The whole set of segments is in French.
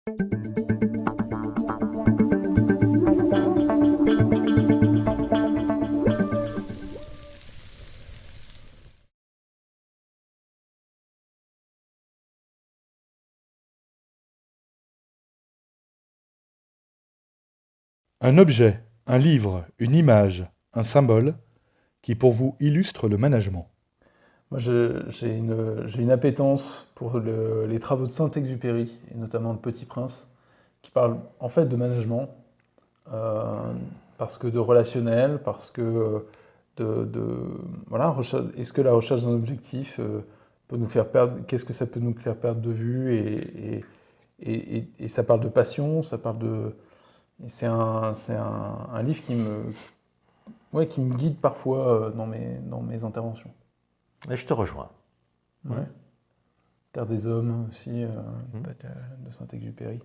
Un objet, un livre, une image, un symbole qui pour vous illustre le management. Moi, j'ai une appétence pour les travaux de Saint-Exupéry, et notamment Le Petit Prince, qui parlent en fait de management, euh, parce que de relationnel, parce que voilà, est-ce que la recherche d'un objectif peut nous faire perdre, qu'est-ce que ça peut nous faire perdre de vue, et ça parle de passion, ça parle de... et c'est un livre ouais, qui me guide parfois dans mes interventions. Et je te rejoins. Ouais. Terre des Hommes aussi, de Saint-Exupéry.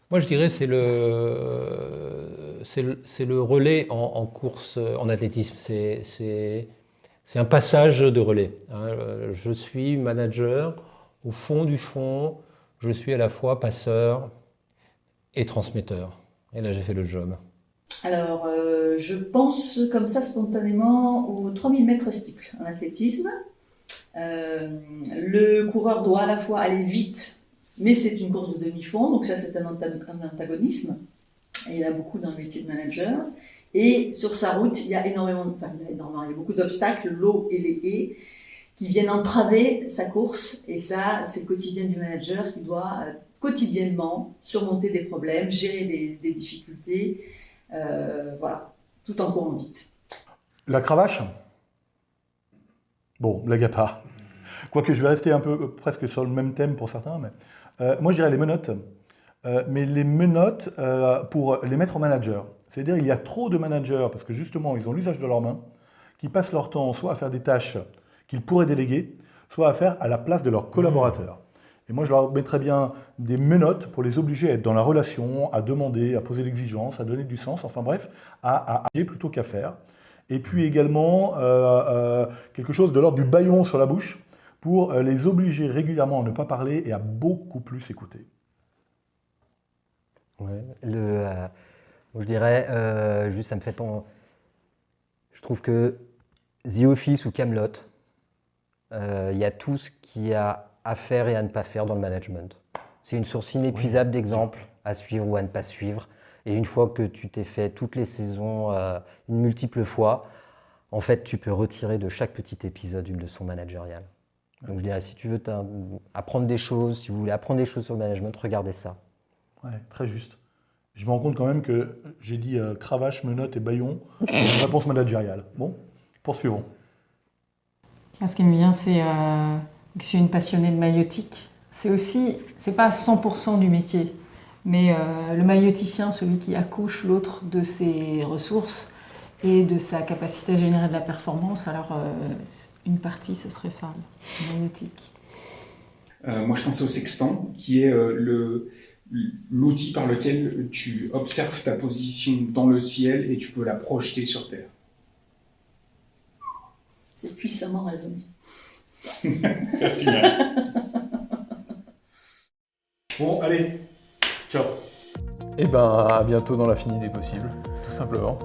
Moi, je dirais c'est le relais en course, en athlétisme. C'est un passage de relais. Hein. Je suis manager. Au fond du fond, je suis à la fois passeur et transmetteur. Et là, j'ai fait le job. Alors, je pense comme ça spontanément aux 3000 mètres steeple en athlétisme. Le coureur doit à la fois aller vite, mais c'est une course de demi-fond, donc ça c'est un antagonisme. Et il y en a beaucoup dans le métier de manager. Et sur sa route, il y a énormément, il y a beaucoup d'obstacles, l'eau et les haies, qui viennent entraver sa course. Et ça, c'est le quotidien du manager qui doit quotidiennement surmonter des problèmes, gérer des difficultés. Voilà, tout en courant vite. La cravache? Bon, blague à part. Quoique je vais rester un peu presque sur le même thème pour certains, mais moi je dirais les menottes. Mais les menottes pour les mettre au manager. C'est-à-dire il y a trop de managers, parce que justement ils ont l'usage de leurs mains, qui passent leur temps soit à faire des tâches qu'ils pourraient déléguer, soit à faire à la place de leurs collaborateurs. Et moi, je leur mettrais bien des menottes pour les obliger à être dans la relation, à demander, à poser l'exigence, à donner du sens, enfin bref, à agir plutôt qu'à faire. Et puis également, quelque chose de l'ordre du bâillon sur la bouche pour les obliger régulièrement à ne pas parler et à beaucoup plus écouter. Ouais, je dirais, juste ça me fait penser, je trouve que The Office ou Camelot, il y a tout ce qu'il y a à faire et à ne pas faire dans le management. C'est une source inépuisable d'exemples à suivre ou à ne pas suivre. Et une fois que tu t'es fait toutes les saisons une multiple fois, en fait, tu peux retirer de chaque petit épisode une leçon managériale. Donc je dirais, si tu veux apprendre des choses, si vous voulez apprendre des choses sur le management, regardez ça. Ouais, très juste. Je me rends compte quand même que j'ai dit cravache, menottes et bâillon, une réponse managériale. Bon, poursuivons. Moi, ce qui me vient, c'est que je suis une passionnée de maïeutique. C'est pas 100% du métier, mais le maïeuticien, celui qui accouche l'autre de ses ressources et de sa capacité à générer de la performance, alors une partie, ce serait ça, la maïeutique. Moi, je pensais au sextant, qui est l'outil par lequel tu observes ta position dans le ciel et tu peux la projeter sur Terre. C'est puissamment raisonné. Merci. Bon, allez, ciao. Et ben, à bientôt dans l'infini des possibles, tout simplement.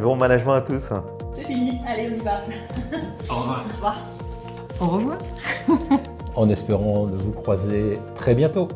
Bon management à tous. C'est fini, allez, on y va. Au revoir. Au revoir. Au revoir. En espérant de vous croiser très bientôt.